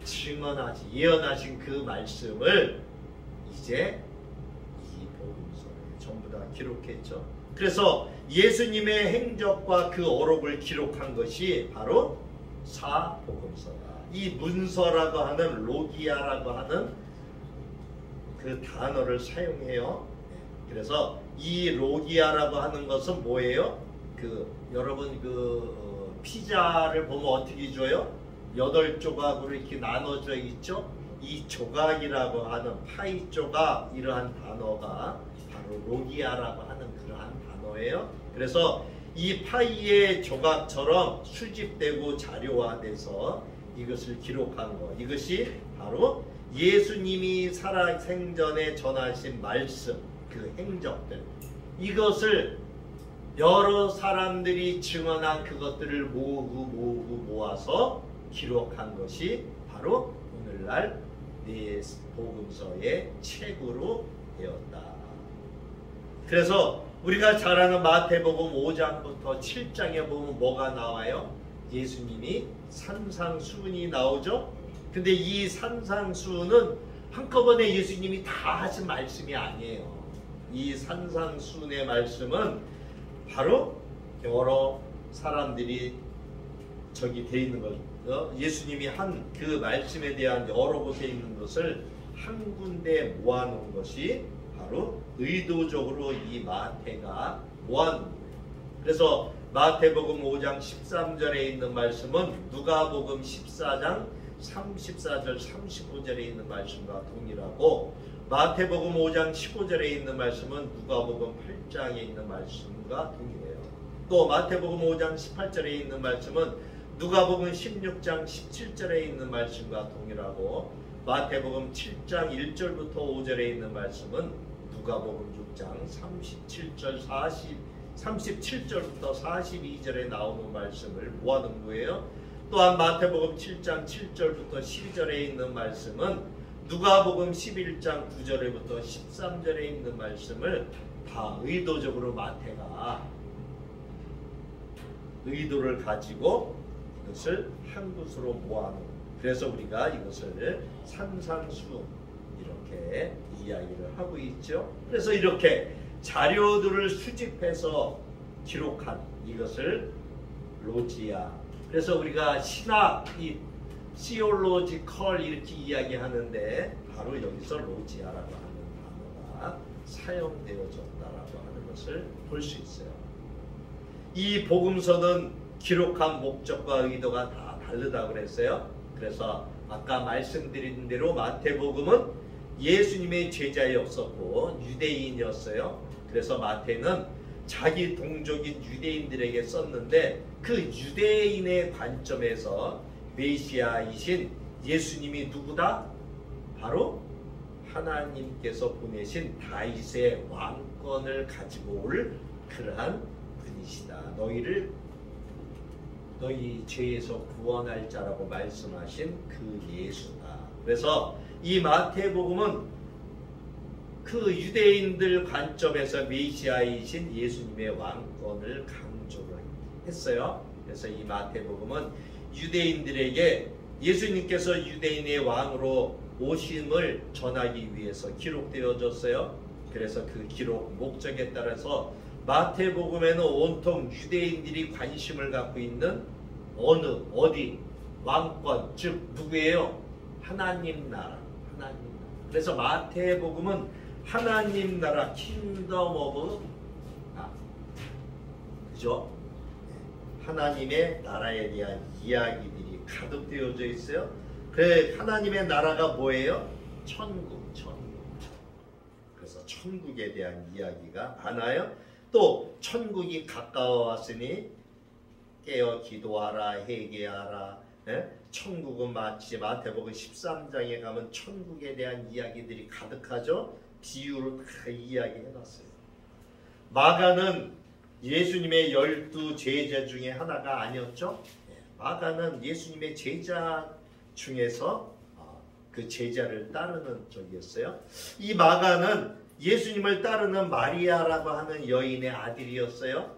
증언하지 예언하신 그 말씀을 이제 이 복음서에 전부 다 기록했죠. 그래서 예수님의 행적과 그 어록을 기록한 것이 바로 사복음서다. 이 문서라고 하는 로기아라고 하는 그 단어를 사용해요. 그래서 이 로기아라고 하는 것은 뭐예요? 여러분 피자를 보면 어떻게 줘요? 8조각으로 이렇게 나눠져 있죠. 이 조각이라고 하는 파이 조각, 이러한 단어가 바로 로기아라고 하는 그러한 단어예요. 그래서 이 파이의 조각처럼 수집되고 자료화돼서 이것을 기록한 것, 이것이 바로 예수님이 살아생전에 전하신 말씀, 그 행적들, 이것을 여러 사람들이 증언한 그것들을 모아서 기록한 것이 바로 오늘날 네 복음서의 책으로 되었다. 그래서 우리가 잘 아는 마태복음 5장부터 7장에 보면 뭐가 나와요? 예수님이 산상수훈이 나오죠. 근데 이 산상수훈은 한꺼번에 예수님이 다 하신 말씀이 아니에요. 이 산상수훈의 말씀은 바로 여러 사람들이 저기 돼 있는 것, 예수님이 한 그 말씀에 대한 여러 곳에 있는 것을 한 군데 모아놓은 것이 바로 의도적으로 이 마태가 모아놓은 거예요. 그래서 마태복음 5장 13절에 있는 말씀은 누가복음 14장 34절 35절에 있는 말씀과 동일하고, 마태복음 5장 15절에 있는 말씀은 누가복음 8장에 있는 말씀과 동일해요. 또 마태복음 5장 18절에 있는 말씀은 누가복음 16장 17절에 있는 말씀과 동일하고, 마태복음 7장 1절부터 5절에 있는 말씀은 누가복음 6장 37절부터 42절에 나오는 말씀을 모아놓은 거예요. 또한 마태복음 7장 7절부터 12절에 있는 말씀은 누가복음 11장 9절부터 13절에 있는 말씀을 다 의도적으로 마태가 의도를 가지고 이것을 한 곳으로 모아놓은, 그래서 우리가 이것을 산상수훈 이렇게 이야기를 하고 있죠. 그래서 이렇게 자료들을 수집해서 기록한 이것을 로지아, 그래서 우리가 신학, 이 시올로지컬 이렇게 이야기하는데 바로 여기서 로지아라고 하는 단어가 사용되어졌다라고 하는 것을 볼 수 있어요. 이 복음서는 기록한 목적과 의도가 다 다르다고 그랬어요. 그래서 아까 말씀드린 대로 마태복음은 예수님의 제자였었고 유대인이었어요. 그래서 마태는 자기 동족인 유대인들에게 썼는데 그 유대인의 관점에서 메시아이신 예수님이 누구다? 바로 하나님께서 보내신 다윗의 왕권을 가지고 올 그러한 분이시다. 너희 죄에서 구원할 자라고 말씀하신 그 예수다. 그래서 이 마태복음은 그 유대인들 관점에서 메시아이신 예수님의 왕권을 강조를 했어요. 그래서 이 마태복음은 유대인들에게 예수님께서 유대인의 왕으로 오심을 전하기 위해서 기록되어졌어요. 그래서 그 기록 목적에 따라서 마태복음에는 온통 유대인들이 관심을 갖고 있는 어디 왕권, 즉 누구예요? 하나님 나라. 그래서 마태복음은 하나님 나라, 킹덤 오브 그죠? 하나님의 나라에 대한 이야기들이 가득 되어져 있어요. 그래, 하나님의 나라가 뭐예요? 천국. 그래서 천국에 대한 이야기가 많아요. 또 천국이 가까워 왔으니 깨어 기도하라, 회개하라. 천국은 마치 마태복음 13장에 가면 천국에 대한 이야기들이 가득하죠. 비유로 다 이야기해놨어요. 마가는 예수님의 12 제자 중에 하나가 아니었죠. 마가는 예수님의 제자 중에서 그 제자를 따르는 쪽이었어요. 이 마가는 예수님을 따르는 마리아라고 하는 여인의 아들이었어요.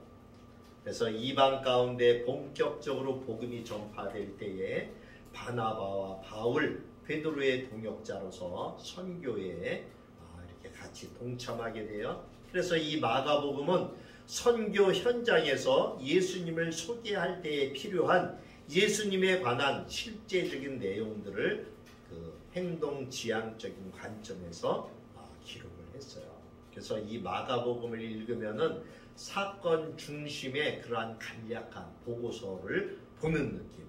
그래서 이방 가운데 본격적으로 복음이 전파될 때에 바나바와 바울, 베드로의 동역자로서 선교에 이렇게 같이 동참하게 돼요. 그래서 이 마가복음은 선교 현장에서 예수님을 소개할 때에 필요한 예수님에 관한 실제적인 내용들을 그 행동 지향적인 관점에서 기록을 했어요. 그래서 이 마가복음을 읽으면은 사건 중심의 그러한 간략한 보고서를 보는 느낌.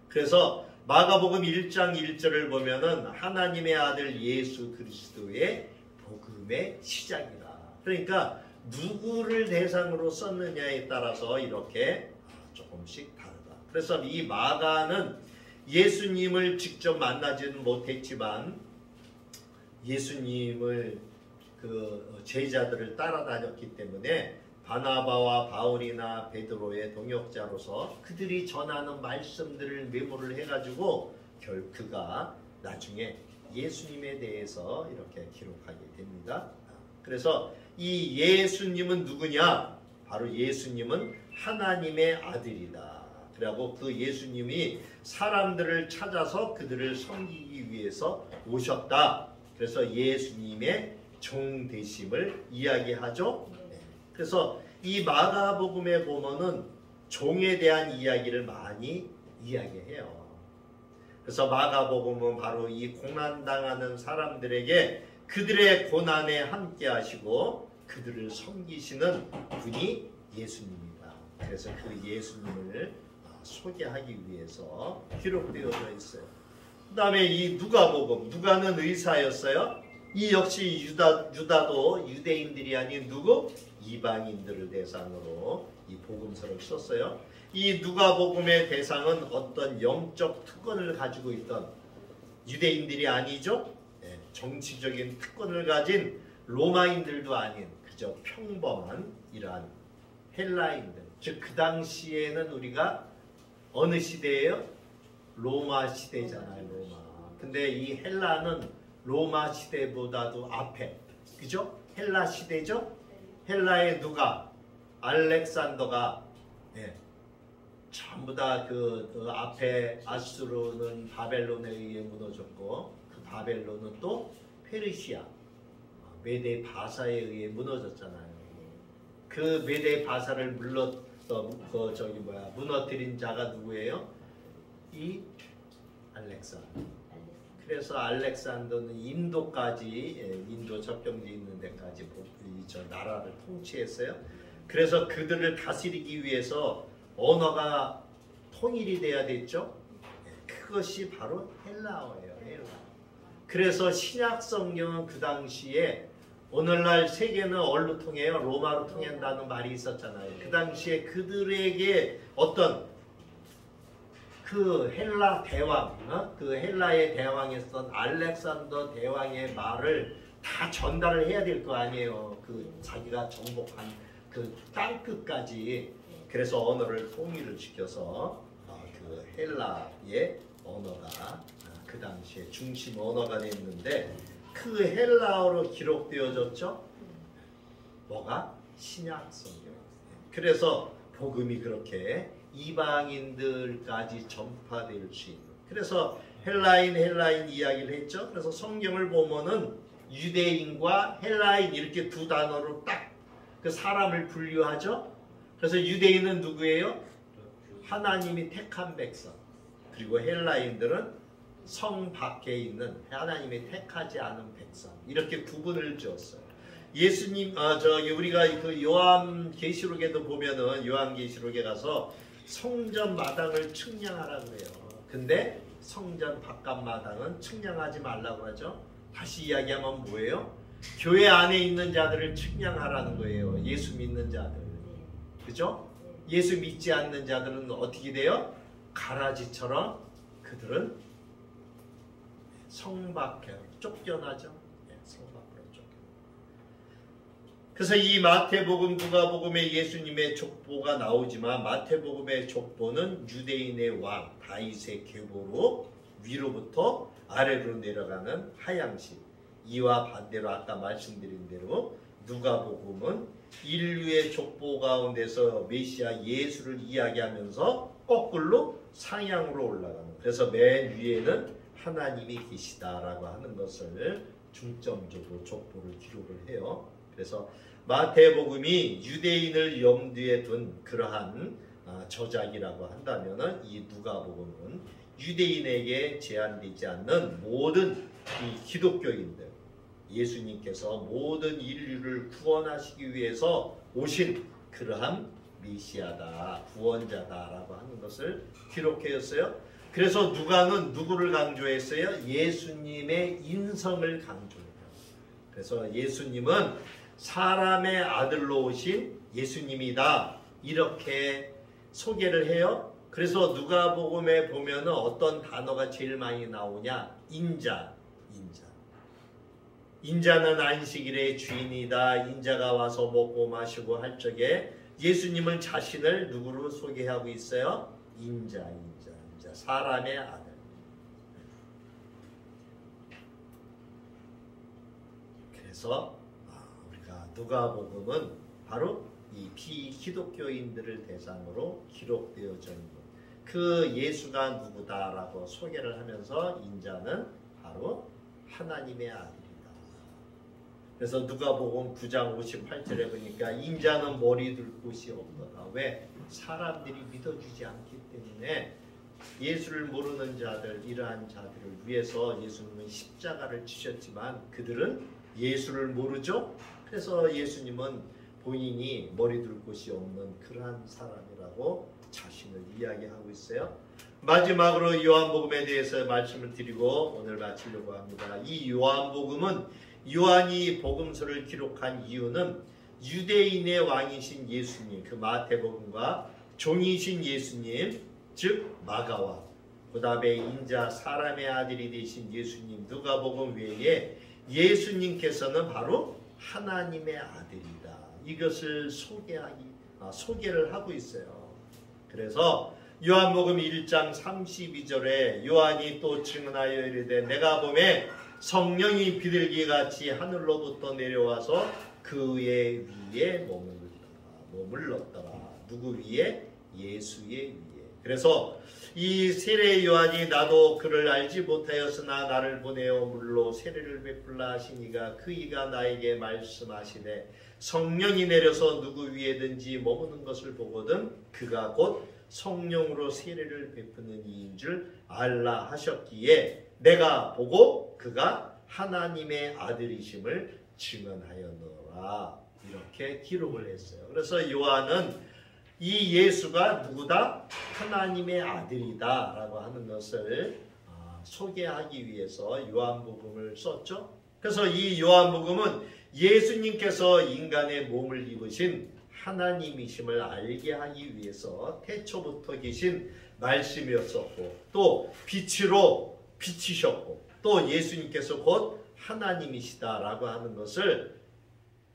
그래서 마가복음 1장 1절을 보면은 하나님의 아들 예수 그리스도의 복음의 시작이다. 그러니까 누구를 대상으로 썼느냐에 따라서 이렇게 조금씩 다르다. 그래서 이 마가는 예수님을 직접 만나지는 못했지만 예수님을 그 제자들을 따라다녔기 때문에 바나바와 바울이나 베드로의 동역자로서 그들이 전하는 말씀들을 메모를 해가지고 그가 나중에 예수님에 대해서 이렇게 기록하게 됩니다. 그래서 이 예수님은 누구냐? 바로 예수님은 하나님의 아들이다. 그리고 그 예수님이 사람들을 찾아서 그들을 섬기기 위해서 오셨다. 그래서 예수님의 종 되심을 이야기하죠. 그래서 이 마가복음에 보면은 종에 대한 이야기를 많이 이야기해요. 그래서 마가복음은 바로 이 고난당하는 사람들에게 그들의 고난에 함께 하시고 그들을 섬기시는 분이 예수님입니다. 그래서 그 예수님을 소개하기 위해서 기록되어져 있어요. 그 다음에 이 누가복음, 누가는 의사였어요. 이 역시 유다도 유대인들이 아닌 누구? 이방인들을 대상으로 이 복음서를 썼어요. 이 누가복음의 대상은 어떤 영적 특권을 가지고 있던 유대인들이 아니죠. 정치적인 특권을 가진 로마인들도 아닌 그저 평범한 이러한 헬라인들. 즉 그 당시에는 우리가 어느 시대예요? 로마 시대잖아요. 로마. 근데 이 헬라는 로마 시대보다도 앞에, 그죠? 헬라 시대죠? 헬라의 누가? 알렉산더가 전부 다 그 앞에 아수르는 바벨론에 의해 무너졌고 그 바벨론은 또 페르시아, 메데 바사에 의해 무너졌잖아요. 그 메데 바사를 무너뜨린 자가 누구예요? 이 알렉산더. 그래서 알렉산더는 인도까지 인도 접경지 있는 데까지 저 나라를 통치했어요. 그래서 그들을 다스리기 위해서 언어가 통일이 돼야 됐죠. 그것이 바로 헬라어예요. 헬라. 그래서 신약 성경은 그 당시에 오늘날 세계는 얼로 통해요. 로마로 통한다는 말이 있었잖아요. 그 당시에 그들에게 어떤 그 헬라 대왕, 그 헬라의 대왕이었던 알렉산더 대왕의 말을 다 전달을 해야 될 거 아니에요. 그 자기가 정복한 그 땅끝까지. 그래서 언어를 통일을 시켜서 그 헬라의 언어가 그 당시에 중심 언어가 됐는데 그 헬라어로 기록되어졌죠. 뭐가? 신약 성경. 그래서 복음이 그렇게 이방인들까지 전파될 수 있는. 그래서 헬라인 이야기를 했죠. 그래서 성경을 보면은 유대인과 헬라인 이렇게 두 단어로 딱 그 사람을 분류하죠. 그래서 유대인은 누구예요? 하나님이 택한 백성. 그리고 헬라인들은 성 밖에 있는 하나님이 택하지 않은 백성. 이렇게 구분을 지었어요. 예수님, 우리가 그 요한계시록에도 보면은 요한계시록에 가서 성전 마당을 측량하라고 해요. 근데 성전 바깥 마당은 측량하지 말라고 하죠. 다시 이야기하면 뭐예요? 교회 안에 있는 자들을 측량하라는 거예요. 예수 믿는 자들. 그죠? 예수 믿지 않는 자들은 어떻게 돼요? 가라지처럼 그들은 성 밖에 쫓겨나죠. 성 밖으로 쫓겨나. 그래서 이 마태복음, 누가복음에 예수님의 족보가 나오지만 마태복음의 족보는 유대인의 왕 다윗의 계보로 위로부터 아래로 내려가는 하향식. 이와 반대로 아까 말씀드린 대로 누가복음은 인류의 족보 가운데서 메시아 예수를 이야기하면서 거꾸로 상향으로 올라가는. 그래서 맨 위에는 하나님이 계시다라고 하는 것을 중점적으로 족보를 기록을 해요. 그래서 마태복음이 유대인을 염두에 둔 그러한 저작이라고 한다면은 이 누가복음은 유대인에게 제한되지 않는 모든 이 기독교인들, 예수님께서 모든 인류를 구원하시기 위해서 오신 그러한 메시아다, 구원자다라고 하는 것을 기록하였어요. 그래서 누가는 누구를 강조했어요? 예수님의 인성을 강조해요. 그래서 예수님은 사람의 아들로 오신 예수님이다, 이렇게 소개를 해요. 그래서 누가복음에 보면은 어떤 단어가 제일 많이 나오냐? 인자. 인자는 안식일의 주인이다. 인자가 와서 먹고 마시고 할 적에 예수님은 자신을 누구로 소개하고 있어요? 인자. 사람의 아들. 그래서 우리가 누가복음은 바로 이 비기독교인들을 대상으로 기록되어져 있는 그 예수가 누구다라고 소개를 하면서 인자는 바로 하나님의 아들이다. 그래서 누가복음 9장 58절에 보니까 인자는 머리 둘 곳이 없더라. 왜? 사람들이 믿어주지 않기 때문에 예수를 모르는 자들, 이러한 자들을 위해서 예수님은 십자가를 지셨지만 그들은 예수를 모르죠. 그래서 예수님은 본인이 머리 둘 곳이 없는 그러한 사람이라고 자신을 이야기하고 있어요. 마지막으로 요한복음에 대해서 말씀을 드리고 오늘 마치려고 합니다. 이 요한복음은 요한이 복음서를 기록한 이유는 유대인의 왕이신 예수님, 그 마태복음과 종이신 예수님, 즉 마가와 그 다음에 인자 사람의 아들이 되신 예수님 누가복음 외에 예수님께서는 바로 하나님의 아들이다. 이것을 소개를 하고 있어요. 그래서 요한복음 1장 32절에 요한이 또 증언하여 이르되 내가 보매 성령이 비둘기같이 하늘로부터 내려와서 그의 위에 머물렀더라. 누구 위에? 예수의 위에. 그래서 이 세례 요한이 나도 그를 알지 못하였으나 나를 보내어 물로 세례를 베풀라 하시니가 그 이가 나에게 말씀하시되 성령이 내려서 누구 위에든지 머무는 것을 보거든 그가 곧 성령으로 세례를 베푸는 이인 줄 알라 하셨기에 내가 보고 그가 하나님의 아들이심을 증언하였노라. 이렇게 기록을 했어요. 그래서 요한은 이 예수가 누구다? 하나님의 아들이다 라고 하는 것을 소개하기 위해서 요한복음을 썼죠. 그래서 이 요한복음은 예수님께서 인간의 몸을 입으신 하나님이심을 알게 하기 위해서 태초부터 계신 말씀이었었고, 또 빛으로 비치셨고, 또 예수님께서 곧 하나님이시다라고 하는 것을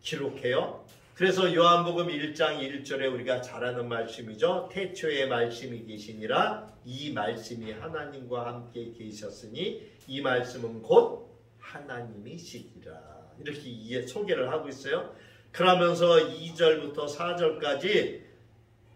기록해요. 그래서 요한복음 1장 1절에 우리가 잘 아는 말씀이죠. 태초에 말씀이 계시니라, 이 말씀이 하나님과 함께 계셨으니 이 말씀은 곧 하나님이시기라. 이렇게 소개를 하고 있어요. 그러면서 2절부터 4절까지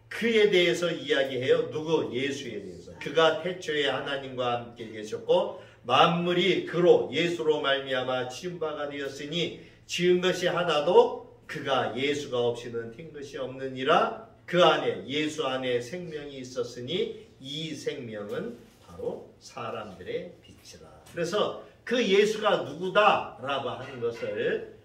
그에 대해서 이야기해요. 누구? 예수에 대해서. 그가 태초에 하나님과 함께 계셨고 만물이 그로 예수로 말미암아 지은 바가 되었으니 지은 것이 하나도 그가 예수가 없이는 된 것이 없느니라. 그 안에 예수 안에 생명이 있었으니 이 생명은 바로 사람들의 빛이라. 그래서 그 예수가 누구다라고 하는 것을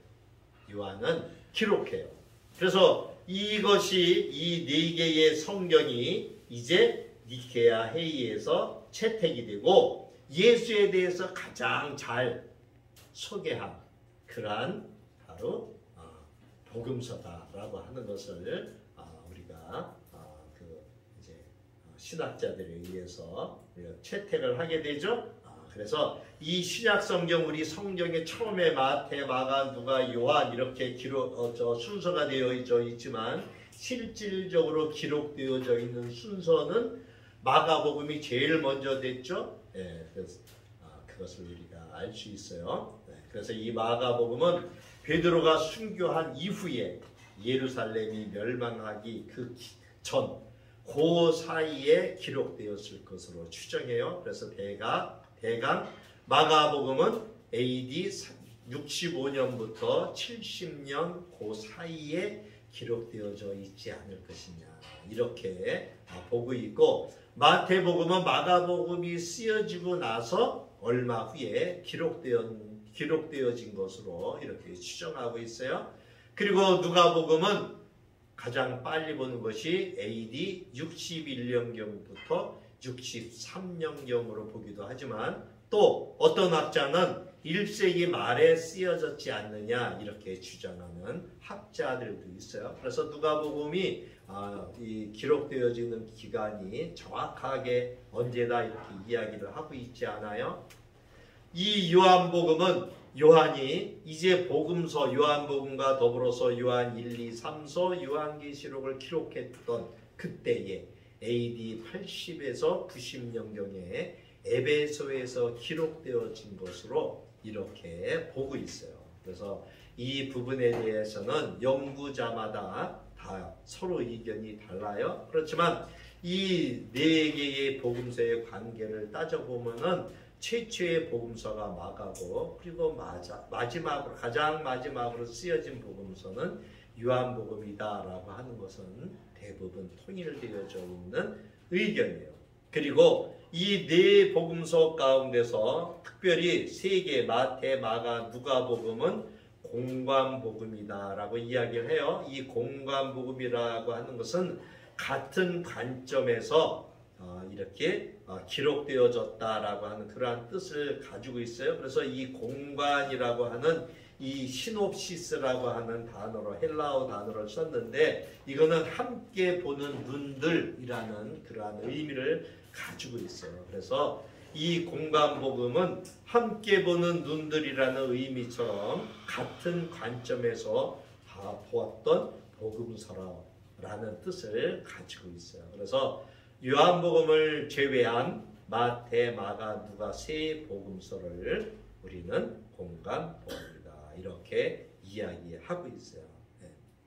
요한은 기록해요. 그래서 이것이 이 네 개의 성경이 이제 니케아 회의에서 채택이 되고 예수에 대해서 가장 잘 소개한 그러한 바로 복음서다라고 하는 것을 우리가 이제 신학자들에 의해서 우리가 채택을 하게 되죠. 그래서 이 신약 성경 우리 성경에 처음에 마태, 마가, 누가, 요한 이렇게 순서가 되어 있지만 실질적으로 기록되어져 있는 순서는 마가복음이 제일 먼저 됐죠. 그래서 그것을 우리가 알 수 있어요. 그래서 이 마가복음은 베드로가 순교한 이후에 예루살렘이 멸망하기 그 사이에 기록되었을 것으로 추정해요. 그래서 대강 마가복음은 AD 65년부터 70년 그 사이에 기록되어져 있지 않을 것이냐 이렇게 보고 있고, 마태복음은 마가복음이 쓰여지고 나서 얼마 후에 기록되어진 것으로 이렇게 추정하고 있어요. 그리고 누가복음은 가장 빨리 보는 것이 AD 61년경부터 63년경으로 보기도 하지만 또 어떤 학자는 1세기 말에 쓰여졌지 않느냐 이렇게 주장하는 학자들도 있어요. 그래서 누가복음이 이 기록되어지는 기간이 정확하게 언제다 이렇게 이야기를 하고 있지 않아요. 이 요한복음은 요한이 이제 복음서 요한복음과 더불어서 요한 1, 2, 3서 요한계시록을 기록했던 그때에 AD 80에서 90년경에 에베소에서 기록되어진 것으로 이렇게 보고 있어요. 그래서 이 부분에 대해서는 연구자마다 다 서로 의견이 달라요. 그렇지만 이 네 개의 복음서의 관계를 따져보면은 최초의 복음서가 마가고, 그리고 가장 마지막으로 쓰여진 복음서는 요한복음이다라고 하는 것은 대부분 통일되어져 있는 의견이에요. 그리고 이 네 복음서 가운데서 특별히 세 개 마태, 마가, 누가복음은 공관복음이다라고 이야기를 해요. 이 공관복음이라고 하는 것은 같은 관점에서 이렇게 기록되어졌다라고 하는 그러한 뜻을 가지고 있어요. 그래서 이 공관이라고 하는 이 시놉시스라고 하는 단어로 헬라어 단어를 썼는데 이거는 함께 보는 눈들이라는 그러한 의미를 가지고 있어요. 그래서 이 공관복음은 함께 보는 눈들이라는 의미처럼 같은 관점에서 다 보았던 복음서라는 뜻을 가지고 있어요. 그래서 요한복음을 제외한 마태, 마가, 누가 세 복음서를 우리는 공관복음이다 이렇게 이야기하고 있어요.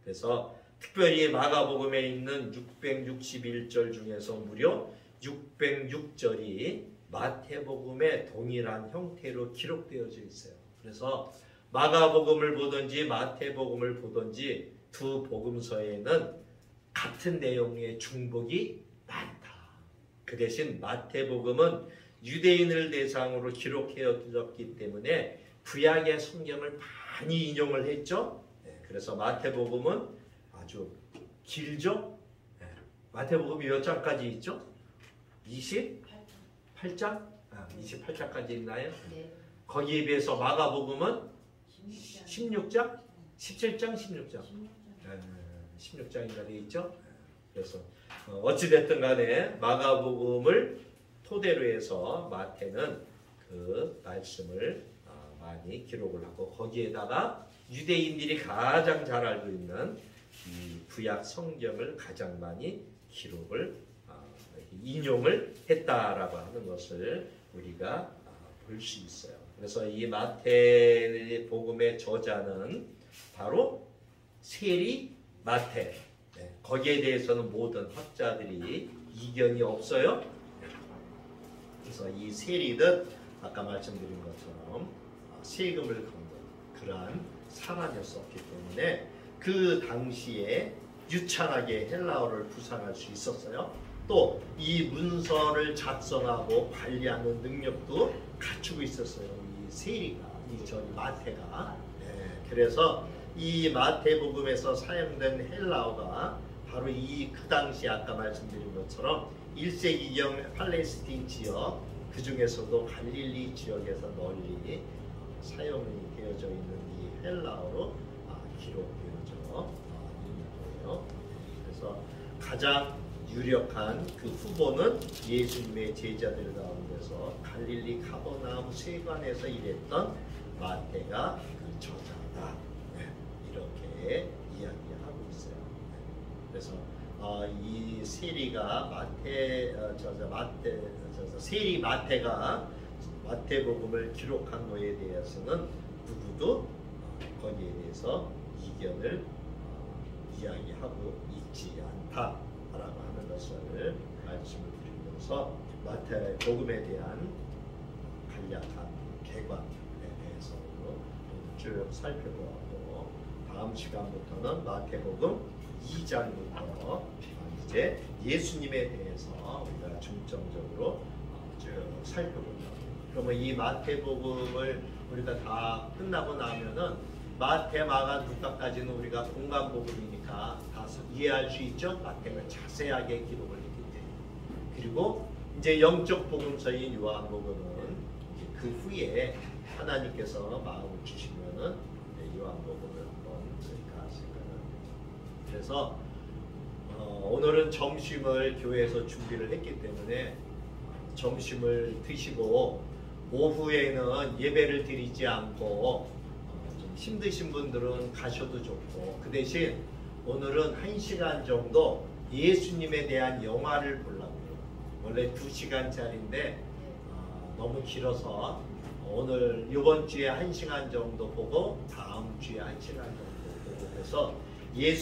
그래서 특별히 마가복음에 있는 661절 중에서 무려 606절이 마태복음의 동일한 형태로 기록되어져 있어요. 그래서 마가복음을 보든지 마태복음을 보든지 두 복음서에는 같은 내용의 중복이 많다. 그 대신 마태복음은 유대인을 대상으로 기록되었기 때문에 구약의 성경을 많이 인용을 했죠. 그래서 마태복음은 아주 길죠. 마태복음이 몇 장까지 있죠? 28장? 28장까지 있나요? 네. 거기에 비해서 마가복음은 16장? 17장? 16장? 16장인가 되어 있죠? 그래서 어찌됐든 간에 마가복음을 토대로 해서 마태는 그 말씀을 많이 기록을 하고 거기에다가 유대인들이 가장 잘 알고 있는 이 구약 성경을 가장 많이 기록을 인용을 했다라고 하는 것을 우리가 볼 수 있어요. 그래서 이 마태복음의 저자는 바로 세리 마태. 거기에 대해서는 모든 학자들이 이견이 없어요. 그래서 이 세리는 아까 말씀드린 것처럼 세금을 걷는 그러한 사람이었었기 때문에 그 당시에 유창하게 헬라어를 구사할 수 있었어요. 또 이 문서를 작성하고 관리하는 능력도 갖추고 있었어요. 이 세리가, 이 마태가. 그래서 이 마태복음에서 사용된 헬라어가 바로 그 당시 아까 말씀드린 것처럼 1세기경 팔레스틴 지역 그 중에서도 갈릴리 지역에서 널리 사용이 되어져 있는 이 헬라어로 기록되어져 있는 거예요. 그래서 가장 유력한 그 후보는 예수님의 제자들 가운데서 갈릴리 가버나움 세관에서 일했던 마태가 그 저자다. 이렇게 이야기하고 있어요. 그래서 이 세리가 세리 마태가 마태복음을 기록한 거에 대해서는 누구도 거기에 대해서 이견을 이야기하고 있지 않다라고 하는 것을 말씀을 드리면서 마태복음에 대한 간략한 개관에 대해서 쭉 살펴보고 다음 시간부터는 마태복음 2장부터 이제 예수님에 대해서 우리가 중점적으로 쭉 살펴보죠. 그러면 이 마태복음을 우리가 다 끝나고 나면은 마태, 마가, 루카까지는 우리가 공간 복음이니까 다 이해할 수 있죠. 마태가 자세하게 기록을 했기 때문에. 그리고 이제 영적 복음서인 요한복음은 그 후에 하나님께서 마음을 주시면은 요한복음을 한번 저희가 생각합니다. 그래서 오늘은 점심을 교회에서 준비를 했기 때문에 점심을 드시고 오후에는 예배를 드리지 않고 좀 힘드신 분들은 가셔도 좋고 그 대신 오늘은 1시간 정도 예수님에 대한 영화를 보려고 해요. 원래 2시간짜리인데 너무 길어서 오늘 이번 주에 1시간 정도 보고 다음 주에 1시간 정도 보고 그래서 예수